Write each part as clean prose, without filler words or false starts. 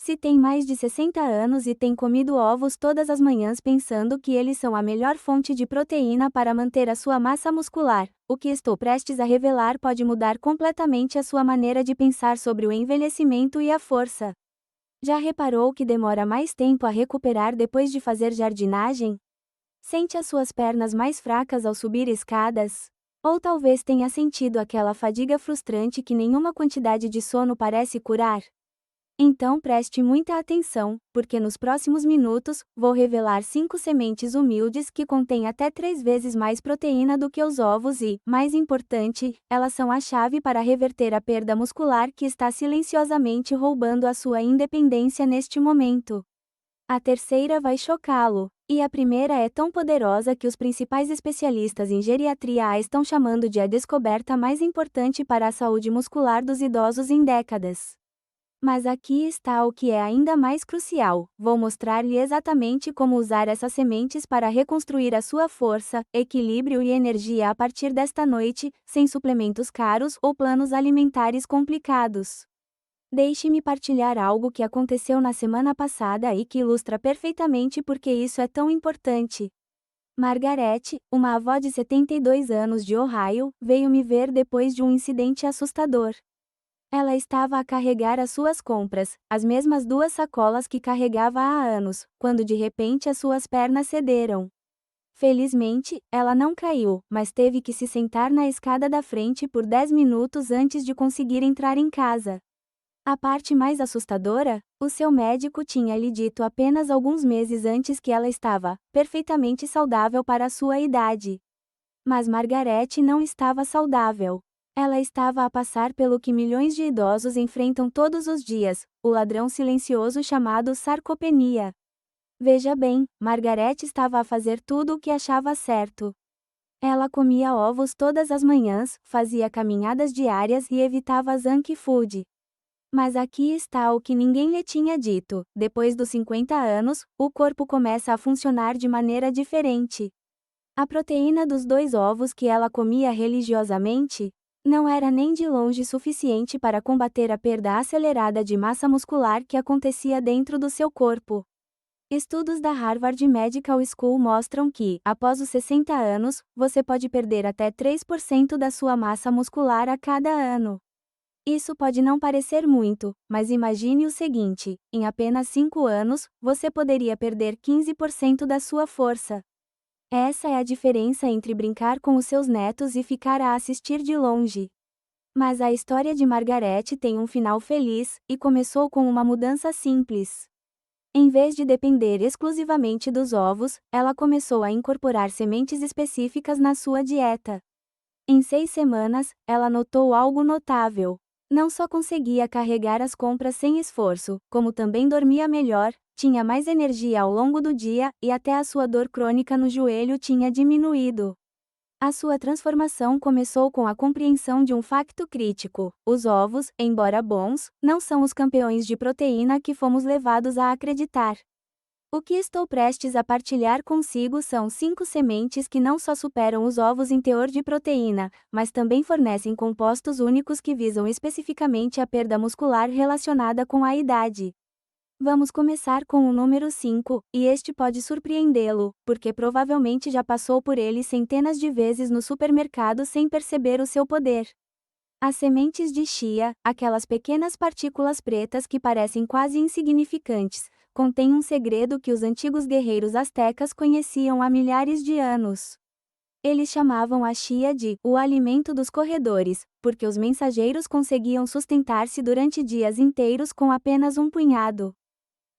Se tem mais de 60 anos e tem comido ovos todas as manhãs pensando que eles são a melhor fonte de proteína para manter a sua massa muscular, o que estou prestes a revelar pode mudar completamente a sua maneira de pensar sobre o envelhecimento e a força. Já reparou que demora mais tempo a recuperar depois de fazer jardinagem? Sente as suas pernas mais fracas ao subir escadas? Ou talvez tenha sentido aquela fadiga frustrante que nenhuma quantidade de sono parece curar? Então preste muita atenção, porque nos próximos minutos, vou revelar 5 sementes humildes que contêm até 3 vezes mais proteína do que os ovos e, mais importante, elas são a chave para reverter a perda muscular que está silenciosamente roubando a sua independência neste momento. A terceira vai chocá-lo, e a primeira é tão poderosa que os principais especialistas em geriatria a estão chamando de a descoberta mais importante para a saúde muscular dos idosos em décadas. Mas aqui está o que é ainda mais crucial: vou mostrar-lhe exatamente como usar essas sementes para reconstruir a sua força, equilíbrio e energia a partir desta noite, sem suplementos caros ou planos alimentares complicados. Deixe-me partilhar algo que aconteceu na semana passada e que ilustra perfeitamente por que isso é tão importante. Margaret, uma avó de 72 anos de Ohio, veio me ver depois de um incidente assustador. Ela estava a carregar as suas compras, as mesmas 2 sacolas que carregava há anos, quando de repente as suas pernas cederam. Felizmente, ela não caiu, mas teve que se sentar na escada da frente por 10 minutos antes de conseguir entrar em casa. A parte mais assustadora? O seu médico tinha lhe dito apenas alguns meses antes que ela estava perfeitamente saudável para a sua idade. Mas Margaret não estava saudável. Ela estava a passar pelo que milhões de idosos enfrentam todos os dias, o ladrão silencioso chamado sarcopenia. Veja bem, Margaret estava a fazer tudo o que achava certo. Ela comia ovos todas as manhãs, fazia caminhadas diárias e evitava junk food. Mas aqui está o que ninguém lhe tinha dito: depois dos 50 anos, o corpo começa a funcionar de maneira diferente. A proteína dos 2 ovos que ela comia religiosamente não era nem de longe suficiente para combater a perda acelerada de massa muscular que acontecia dentro do seu corpo. Estudos da Harvard Medical School mostram que, após os 60 anos, você pode perder até 3% da sua massa muscular a cada ano. Isso pode não parecer muito, mas imagine o seguinte: em apenas 5 anos, você poderia perder 15% da sua força. Essa é a diferença entre brincar com os seus netos e ficar a assistir de longe. Mas a história de Margaret tem um final feliz, e começou com uma mudança simples. Em vez de depender exclusivamente dos ovos, ela começou a incorporar sementes específicas na sua dieta. Em 6 semanas, ela notou algo notável. Não só conseguia carregar as compras sem esforço, como também dormia melhor, tinha mais energia ao longo do dia e até a sua dor crônica no joelho tinha diminuído. A sua transformação começou com a compreensão de um facto crítico: os ovos, embora bons, não são os campeões de proteína que fomos levados a acreditar. O que estou prestes a partilhar consigo são 5 sementes que não só superam os ovos em teor de proteína, mas também fornecem compostos únicos que visam especificamente a perda muscular relacionada com a idade. Vamos começar com o número 5, e este pode surpreendê-lo, porque provavelmente já passou por ele centenas de vezes no supermercado sem perceber o seu poder. As sementes de chia, aquelas pequenas partículas pretas que parecem quase insignificantes, contêm um segredo que os antigos guerreiros astecas conheciam há milhares de anos. Eles chamavam a chia de o alimento dos corredores, porque os mensageiros conseguiam sustentar-se durante dias inteiros com apenas um punhado.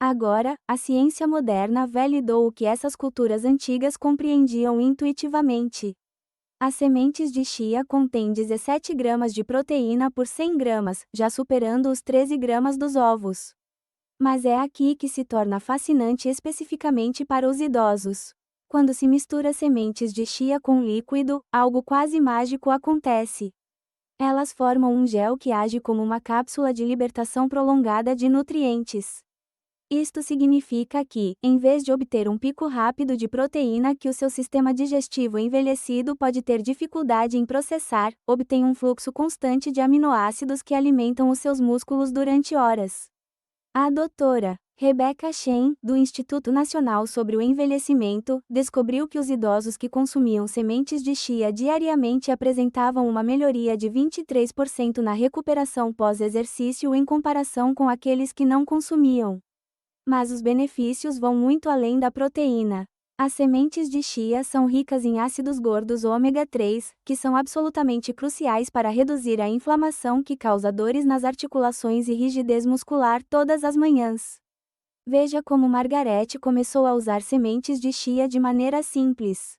Agora, a ciência moderna validou o que essas culturas antigas compreendiam intuitivamente. As sementes de chia contêm 17 gramas de proteína por 100 gramas, já superando os 13 gramas dos ovos. Mas é aqui que se torna fascinante especificamente para os idosos. Quando se mistura sementes de chia com líquido, algo quase mágico acontece. Elas formam um gel que age como uma cápsula de libertação prolongada de nutrientes. Isto significa que, em vez de obter um pico rápido de proteína que o seu sistema digestivo envelhecido pode ter dificuldade em processar, obtém um fluxo constante de aminoácidos que alimentam os seus músculos durante horas. A doutora Rebecca Shen, do Instituto Nacional sobre o Envelhecimento, descobriu que os idosos que consumiam sementes de chia diariamente apresentavam uma melhoria de 23% na recuperação pós-exercício em comparação com aqueles que não consumiam. Mas os benefícios vão muito além da proteína. As sementes de chia são ricas em ácidos gordos ômega 3, que são absolutamente cruciais para reduzir a inflamação que causa dores nas articulações e rigidez muscular todas as manhãs. Veja como Margarete começou a usar sementes de chia de maneira simples.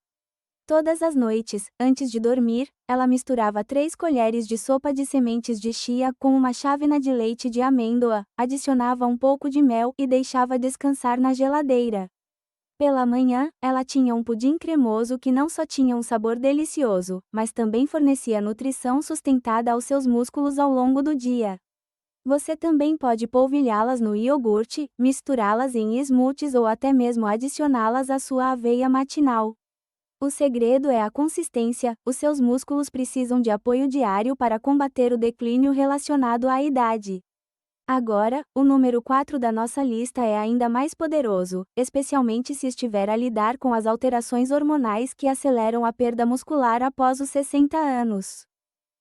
Todas as noites, antes de dormir, ela misturava 3 colheres de sopa de sementes de chia com uma chávena de leite de amêndoa, adicionava um pouco de mel e deixava descansar na geladeira. Pela manhã, ela tinha um pudim cremoso que não só tinha um sabor delicioso, mas também fornecia nutrição sustentada aos seus músculos ao longo do dia. Você também pode polvilhá-las no iogurte, misturá-las em smoothies ou até mesmo adicioná-las à sua aveia matinal. O segredo é a consistência, os seus músculos precisam de apoio diário para combater o declínio relacionado à idade. Agora, o número 4 da nossa lista é ainda mais poderoso, especialmente se estiver a lidar com as alterações hormonais que aceleram a perda muscular após os 60 anos.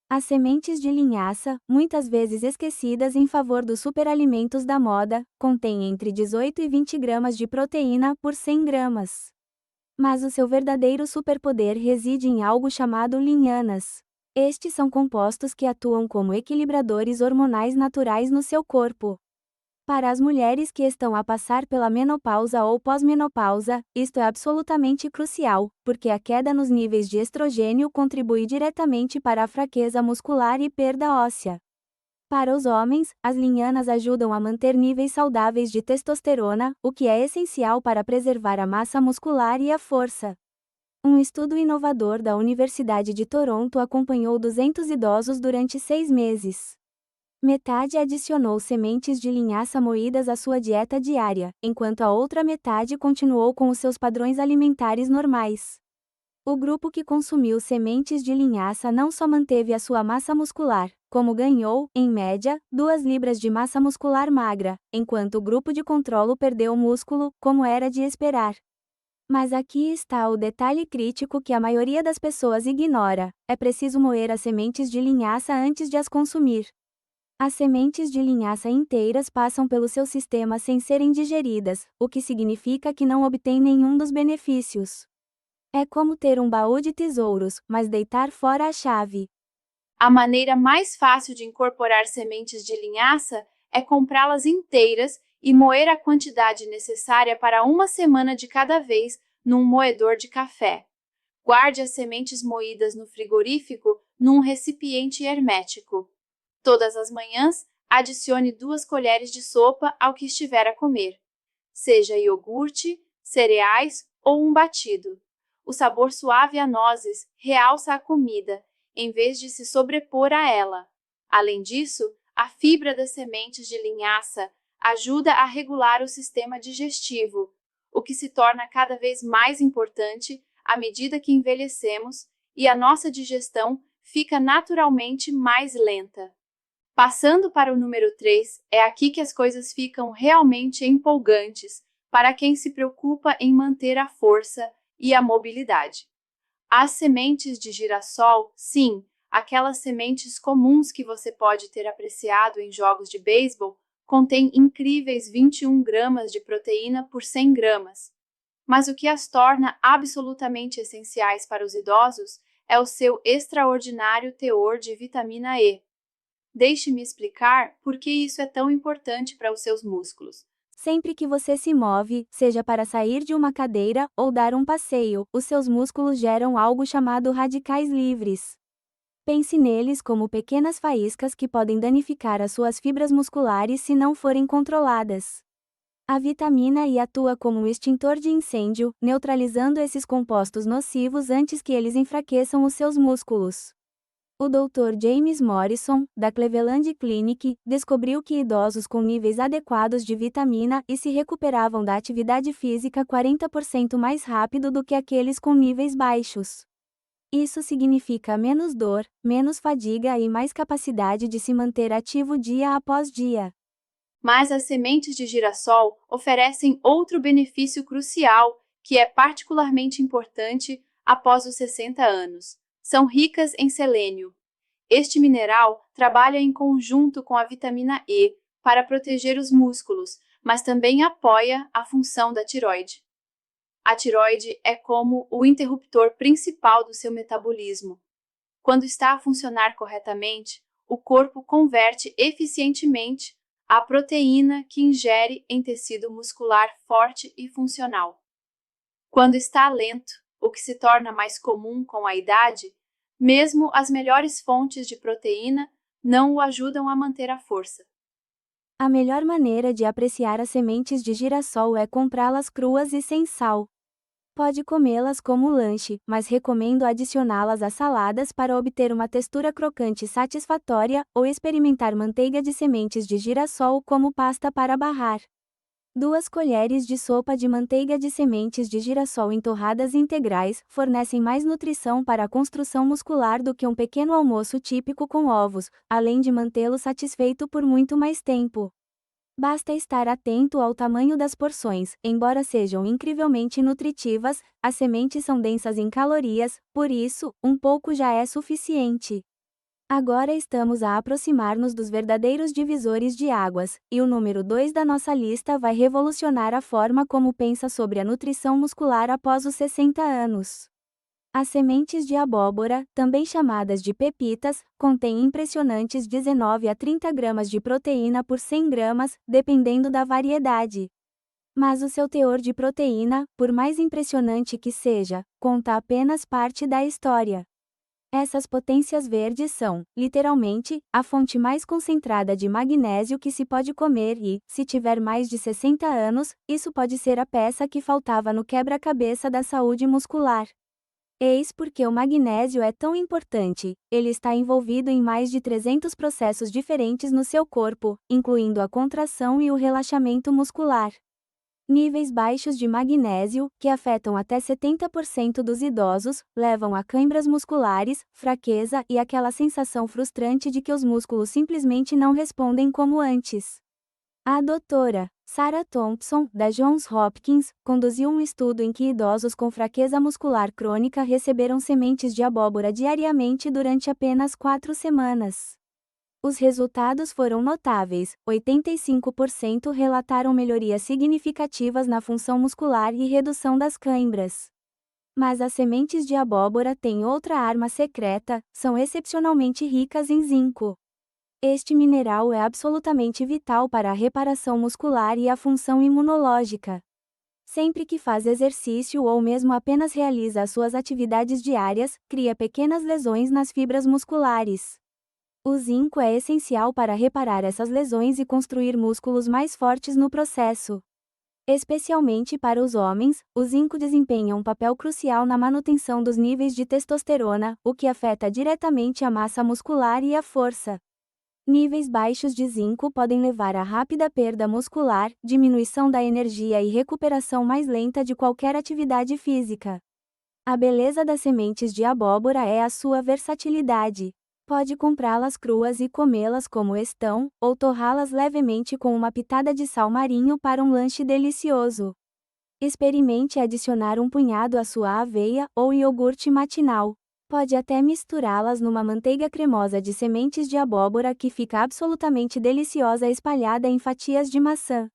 As sementes de linhaça, muitas vezes esquecidas em favor dos superalimentos da moda, contêm entre 18 e 20 gramas de proteína por 100 gramas. Mas o seu verdadeiro superpoder reside em algo chamado linhanas. Estes são compostos que atuam como equilibradores hormonais naturais no seu corpo. Para as mulheres que estão a passar pela menopausa ou pós-menopausa, isto é absolutamente crucial, porque a queda nos níveis de estrogênio contribui diretamente para a fraqueza muscular e perda óssea. Para os homens, as linhanas ajudam a manter níveis saudáveis de testosterona, o que é essencial para preservar a massa muscular e a força. Um estudo inovador da Universidade de Toronto acompanhou 200 idosos durante 6 meses. Metade adicionou sementes de linhaça moídas à sua dieta diária, enquanto a outra metade continuou com os seus padrões alimentares normais. O grupo que consumiu sementes de linhaça não só manteve a sua massa muscular, como ganhou, em média, 2 libras de massa muscular magra, enquanto o grupo de controlo perdeu músculo, como era de esperar. Mas aqui está o detalhe crítico que a maioria das pessoas ignora: é preciso moer as sementes de linhaça antes de as consumir. As sementes de linhaça inteiras passam pelo seu sistema sem serem digeridas, o que significa que não obtém nenhum dos benefícios. É como ter um baú de tesouros, mas deitar fora a chave. A maneira mais fácil de incorporar sementes de linhaça é comprá-las inteiras e moer a quantidade necessária para uma semana de cada vez num moedor de café. Guarde as sementes moídas no frigorífico num recipiente hermético. Todas as manhãs, adicione 2 colheres de sopa ao que estiver a comer, seja iogurte, cereais ou um batido. O sabor suave a nozes realça a comida, em vez de se sobrepor a ela. Além disso, a fibra das sementes de linhaça ajuda a regular o sistema digestivo, o que se torna cada vez mais importante à medida que envelhecemos e a nossa digestão fica naturalmente mais lenta. Passando para o número 3, é aqui que as coisas ficam realmente empolgantes para quem se preocupa em manter a força e a mobilidade. As sementes de girassol, sim, aquelas sementes comuns que você pode ter apreciado em jogos de beisebol, contêm incríveis 21 gramas de proteína por 100 gramas. Mas o que as torna absolutamente essenciais para os idosos é o seu extraordinário teor de vitamina E. Deixe-me explicar por que isso é tão importante para os seus músculos. Sempre que você se move, seja para sair de uma cadeira ou dar um passeio, os seus músculos geram algo chamado radicais livres. Pense neles como pequenas faíscas que podem danificar as suas fibras musculares se não forem controladas. A vitamina E atua como um extintor de incêndio, neutralizando esses compostos nocivos antes que eles enfraqueçam os seus músculos. O Dr. James Morrison, da Cleveland Clinic, descobriu que idosos com níveis adequados de vitamina E se recuperavam da atividade física 40% mais rápido do que aqueles com níveis baixos. Isso significa menos dor, menos fadiga e mais capacidade de se manter ativo dia após dia. Mas as sementes de girassol oferecem outro benefício crucial, que é particularmente importante após os 60 anos. São ricas em selênio. Este mineral trabalha em conjunto com a vitamina E para proteger os músculos, mas também apoia a função da tireoide. A tireoide é como o interruptor principal do seu metabolismo. Quando está a funcionar corretamente, o corpo converte eficientemente a proteína que ingere em tecido muscular forte e funcional. Quando está lento, o que se torna mais comum com a idade, mesmo as melhores fontes de proteína não o ajudam a manter a força. A melhor maneira de apreciar as sementes de girassol é comprá-las cruas e sem sal. Pode comê-las como lanche, mas recomendo adicioná-las a saladas para obter uma textura crocante satisfatória, ou experimentar manteiga de sementes de girassol como pasta para barrar. 2 colheres de sopa de manteiga de sementes de girassol em torradas integrais fornecem mais nutrição para a construção muscular do que um pequeno almoço típico com ovos, além de mantê-lo satisfeito por muito mais tempo. Basta estar atento ao tamanho das porções. Embora sejam incrivelmente nutritivas, as sementes são densas em calorias, por isso, um pouco já é suficiente. Agora estamos a aproximar-nos dos verdadeiros divisores de águas, e o número 2 da nossa lista vai revolucionar a forma como pensa sobre a nutrição muscular após os 60 anos. As sementes de abóbora, também chamadas de pepitas, contêm impressionantes 19 a 30 gramas de proteína por 100 gramas, dependendo da variedade. Mas o seu teor de proteína, por mais impressionante que seja, conta apenas parte da história. Essas potências verdes são, literalmente, a fonte mais concentrada de magnésio que se pode comer e, se tiver mais de 60 anos, isso pode ser a peça que faltava no quebra-cabeça da saúde muscular. Eis porque o magnésio é tão importante. Ele está envolvido em mais de 300 processos diferentes no seu corpo, incluindo a contração e o relaxamento muscular. Níveis baixos de magnésio, que afetam até 70% dos idosos, levam a câimbras musculares, fraqueza e aquela sensação frustrante de que os músculos simplesmente não respondem como antes. A doutora Sarah Thompson, da Johns Hopkins, conduziu um estudo em que idosos com fraqueza muscular crônica receberam sementes de abóbora diariamente durante apenas 4 semanas. Os resultados foram notáveis. 85% relataram melhorias significativas na função muscular e redução das câimbras. Mas as sementes de abóbora têm outra arma secreta: são excepcionalmente ricas em zinco. Este mineral é absolutamente vital para a reparação muscular e a função imunológica. Sempre que faz exercício ou mesmo apenas realiza as suas atividades diárias, cria pequenas lesões nas fibras musculares. O zinco é essencial para reparar essas lesões e construir músculos mais fortes no processo. Especialmente para os homens, o zinco desempenha um papel crucial na manutenção dos níveis de testosterona, o que afeta diretamente a massa muscular e a força. Níveis baixos de zinco podem levar à rápida perda muscular, diminuição da energia e recuperação mais lenta de qualquer atividade física. A beleza das sementes de abóbora é a sua versatilidade. Pode comprá-las cruas e comê-las como estão, ou torrá-las levemente com uma pitada de sal marinho para um lanche delicioso. Experimente adicionar um punhado à sua aveia ou iogurte matinal. Pode até misturá-las numa manteiga cremosa de sementes de abóbora que fica absolutamente deliciosa espalhada em fatias de maçã.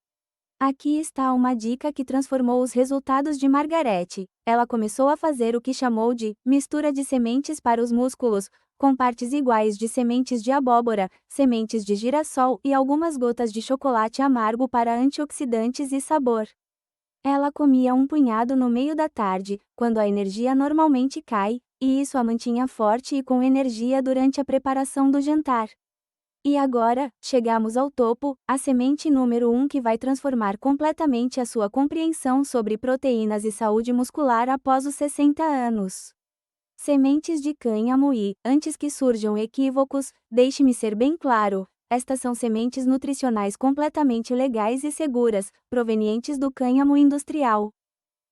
Aqui está uma dica que transformou os resultados de Margarete. Ela começou a fazer o que chamou de mistura de sementes para os músculos, com partes iguais de sementes de abóbora, sementes de girassol e algumas gotas de chocolate amargo para antioxidantes e sabor. Ela comia um punhado no meio da tarde, quando a energia normalmente cai, e isso a mantinha forte e com energia durante a preparação do jantar. E agora, chegamos ao topo, a semente número 1 que vai transformar completamente a sua compreensão sobre proteínas e saúde muscular após os 60 anos. Sementes de cânhamo e, antes que surjam equívocos, deixe-me ser bem claro, estas são sementes nutricionais completamente legais e seguras, provenientes do cânhamo industrial.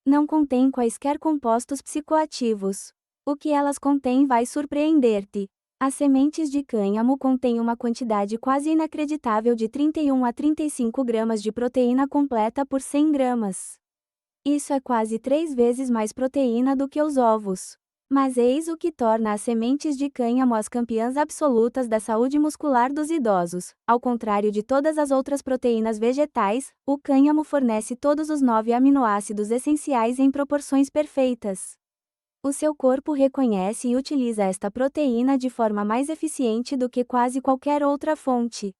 Não contêm quaisquer compostos psicoativos. O que elas contêm vai surpreender-te. As sementes de cânhamo contêm uma quantidade quase inacreditável de 31 a 35 gramas de proteína completa por 100 gramas. Isso é quase 3 vezes mais proteína do que os ovos. Mas eis o que torna as sementes de cânhamo as campeãs absolutas da saúde muscular dos idosos. Ao contrário de todas as outras proteínas vegetais, o cânhamo fornece todos os 9 aminoácidos essenciais em proporções perfeitas. O seu corpo reconhece e utiliza esta proteína de forma mais eficiente do que quase qualquer outra fonte.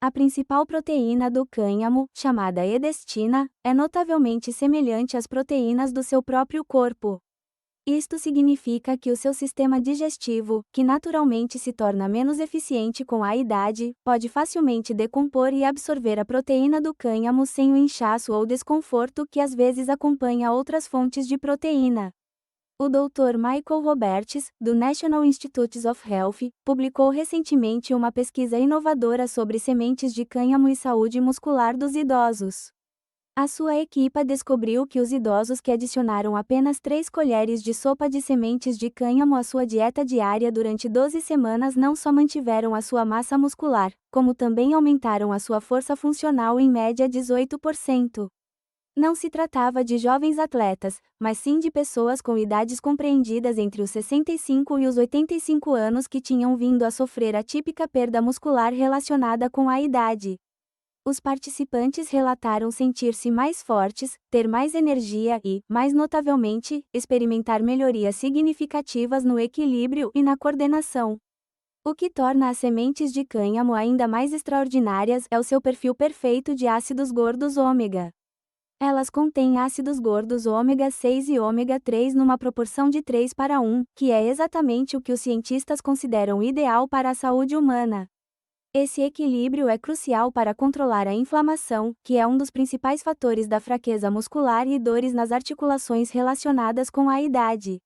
A principal proteína do cânhamo, chamada edestina, é notavelmente semelhante às proteínas do seu próprio corpo. Isto significa que o seu sistema digestivo, que naturalmente se torna menos eficiente com a idade, pode facilmente decompor e absorver a proteína do cânhamo sem o inchaço ou desconforto que às vezes acompanha outras fontes de proteína. O Dr. Michael Roberts, do National Institutes of Health, publicou recentemente uma pesquisa inovadora sobre sementes de cânhamo e saúde muscular dos idosos. A sua equipe descobriu que os idosos que adicionaram apenas 3 colheres de sopa de sementes de cânhamo à sua dieta diária durante 12 semanas não só mantiveram a sua massa muscular, como também aumentaram a sua força funcional em média 18%. Não se tratava de jovens atletas, mas sim de pessoas com idades compreendidas entre os 65 e os 85 anos que tinham vindo a sofrer a típica perda muscular relacionada com a idade. Os participantes relataram sentir-se mais fortes, ter mais energia e, mais notavelmente, experimentar melhorias significativas no equilíbrio e na coordenação. O que torna as sementes de cânhamo ainda mais extraordinárias é o seu perfil perfeito de ácidos gordos ômega. Elas contêm ácidos gordos ômega 6 e ômega 3 numa proporção de 3:1, que é exatamente o que os cientistas consideram ideal para a saúde humana. Esse equilíbrio é crucial para controlar a inflamação, que é um dos principais fatores da fraqueza muscular e dores nas articulações relacionadas com a idade.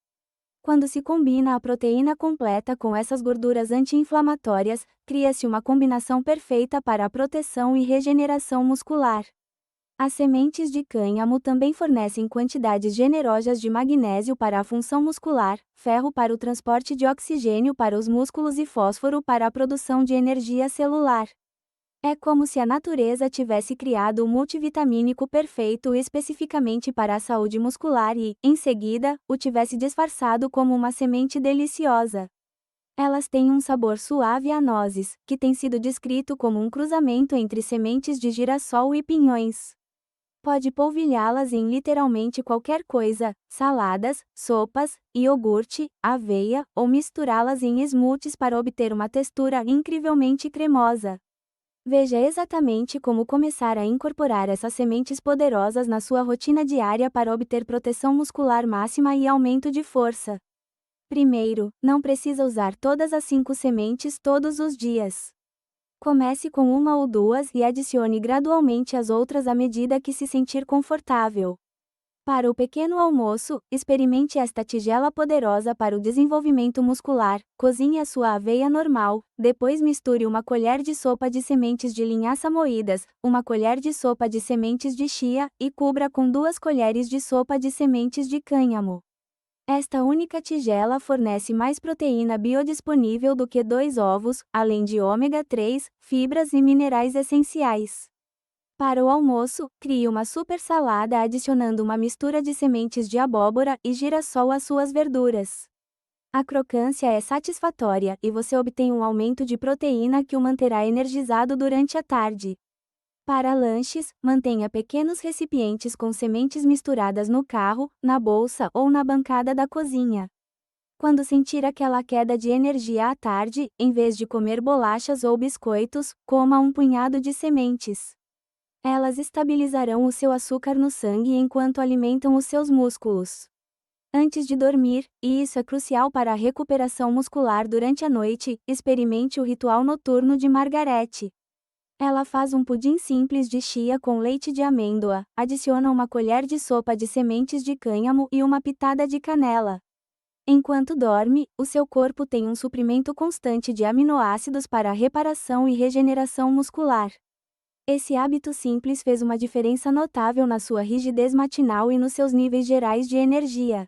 Quando se combina a proteína completa com essas gorduras anti-inflamatórias, cria-se uma combinação perfeita para a proteção e regeneração muscular. As sementes de cânhamo também fornecem quantidades generosas de magnésio para a função muscular, ferro para o transporte de oxigênio para os músculos e fósforo para a produção de energia celular. É como se a natureza tivesse criado o multivitamínico perfeito especificamente para a saúde muscular e, em seguida, o tivesse disfarçado como uma semente deliciosa. Elas têm um sabor suave a nozes, que tem sido descrito como um cruzamento entre sementes de girassol e pinhões. Pode polvilhá-las em literalmente qualquer coisa, saladas, sopas, iogurte, aveia, ou misturá-las em smoothies para obter uma textura incrivelmente cremosa. Veja exatamente como começar a incorporar essas sementes poderosas na sua rotina diária para obter proteção muscular máxima e aumento de força. Primeiro, não precisa usar todas as 5 sementes todos os dias. Comece com 1 ou 2 e adicione gradualmente as outras à medida que se sentir confortável. Para o pequeno almoço, experimente esta tigela poderosa para o desenvolvimento muscular. Cozinhe a sua aveia normal, depois misture 1 colher de sopa de sementes de linhaça moídas, 1 colher de sopa de sementes de chia, e cubra com 2 colheres de sopa de sementes de cânhamo. Esta única tigela fornece mais proteína biodisponível do que 2 ovos, além de ômega 3, fibras e minerais essenciais. Para o almoço, crie uma super salada adicionando uma mistura de sementes de abóbora e girassol às suas verduras. A crocância é satisfatória e você obtém um aumento de proteína que o manterá energizado durante a tarde. Para lanches, mantenha pequenos recipientes com sementes misturadas no carro, na bolsa ou na bancada da cozinha. Quando sentir aquela queda de energia à tarde, em vez de comer bolachas ou biscoitos, coma um punhado de sementes. Elas estabilizarão o seu açúcar no sangue enquanto alimentam os seus músculos. Antes de dormir, e isso é crucial para a recuperação muscular durante a noite, experimente o ritual noturno de Margaret. Ela faz um pudim simples de chia com leite de amêndoa, adiciona 1 colher de sopa de sementes de cânhamo e uma pitada de canela. Enquanto dorme, o seu corpo tem um suprimento constante de aminoácidos para a reparação e regeneração muscular. Esse hábito simples fez uma diferença notável na sua rigidez matinal e nos seus níveis gerais de energia.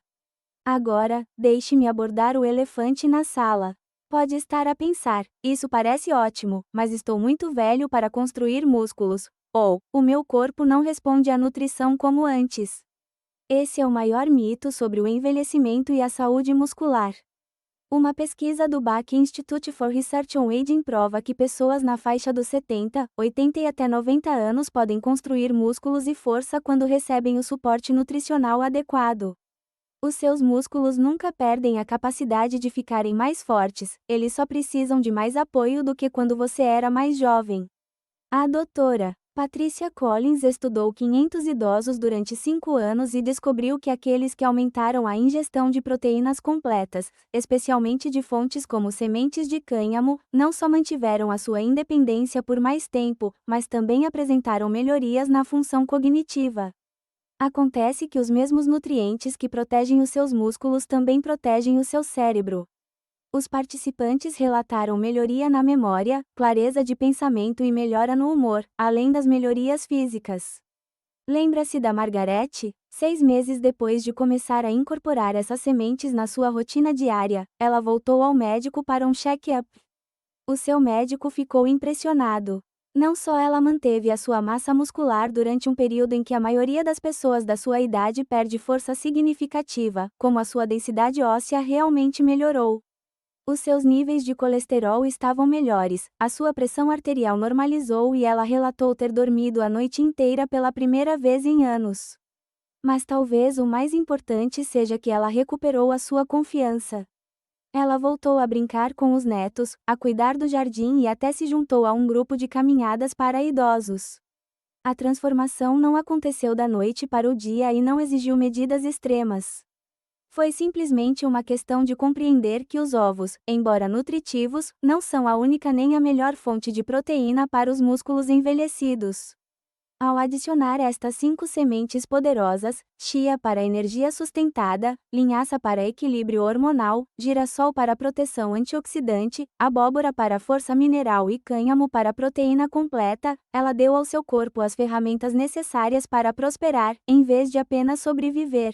Agora, deixe-me abordar o elefante na sala. Pode estar a pensar, isso parece ótimo, mas estou muito velho para construir músculos. Ou, o meu corpo não responde à nutrição como antes. Esse é o maior mito sobre o envelhecimento e a saúde muscular. Uma pesquisa do Bach Institute for Research on Aging prova que pessoas na faixa dos 70, 80 e até 90 anos podem construir músculos e força quando recebem o suporte nutricional adequado. Os seus músculos nunca perdem a capacidade de ficarem mais fortes, eles só precisam de mais apoio do que quando você era mais jovem. A doutora Patricia Collins estudou 500 idosos durante 5 anos e descobriu que aqueles que aumentaram a ingestão de proteínas completas, especialmente de fontes como sementes de cânhamo, não só mantiveram a sua independência por mais tempo, mas também apresentaram melhorias na função cognitiva. Acontece que os mesmos nutrientes que protegem os seus músculos também protegem o seu cérebro. Os participantes relataram melhoria na memória, clareza de pensamento e melhora no humor, além das melhorias físicas. Lembra-se da Margarete? 6 meses depois de começar a incorporar essas sementes na sua rotina diária, ela voltou ao médico para um check-up. O seu médico ficou impressionado. Não só ela manteve a sua massa muscular durante um período em que a maioria das pessoas da sua idade perde força significativa, como a sua densidade óssea realmente melhorou. Os seus níveis de colesterol estavam melhores, a sua pressão arterial normalizou e ela relatou ter dormido a noite inteira pela primeira vez em anos. Mas talvez o mais importante seja que ela recuperou a sua confiança. Ela voltou a brincar com os netos, a cuidar do jardim e até se juntou a um grupo de caminhadas para idosos. A transformação não aconteceu da noite para o dia e não exigiu medidas extremas. Foi simplesmente uma questão de compreender que os ovos, embora nutritivos, não são a única nem a melhor fonte de proteína para os músculos envelhecidos. Ao adicionar estas 5 sementes poderosas, chia para energia sustentada, linhaça para equilíbrio hormonal, girassol para proteção antioxidante, abóbora para força mineral e cânhamo para proteína completa, ela deu ao seu corpo as ferramentas necessárias para prosperar, em vez de apenas sobreviver.